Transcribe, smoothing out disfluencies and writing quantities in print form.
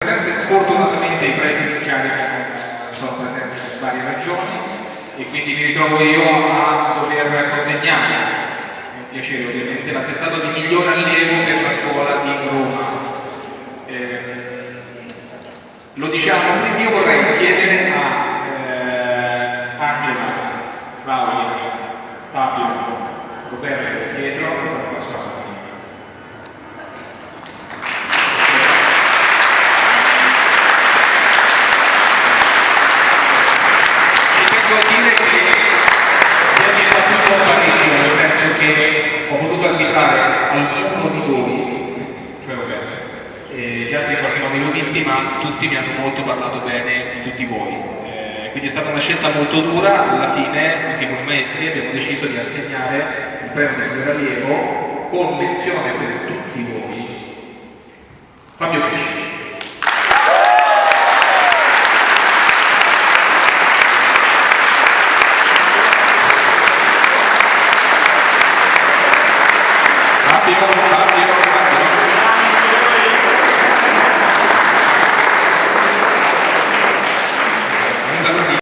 presenze. Sfortunatamente i presidi in carica non sono presenti per varie ragioni e quindi mi ritrovo io a dover consegnare, è un piacere ovviamente, l'attestato di miglior allievo per la scuola di Roma. Lo diciamo, quindi io vorrei chiedere a Angela, Claudia, Fabio, Roberto e Pietro la sua famiglia. E tengo a dire che mi è piaciuto parecchio, nel senso che ho potuto arbitrare alcuno di voi, cioè Roberto, gli altri in qualche modo illuministi, ma tutti mi hanno molto parlato bene di tutti voi. Quindi è stata una scelta molto dura, alla fine anche come maestri abbiamo deciso di assegnare il premio del allievo con menzione per tutti voi Fabio Pesci. Fabio.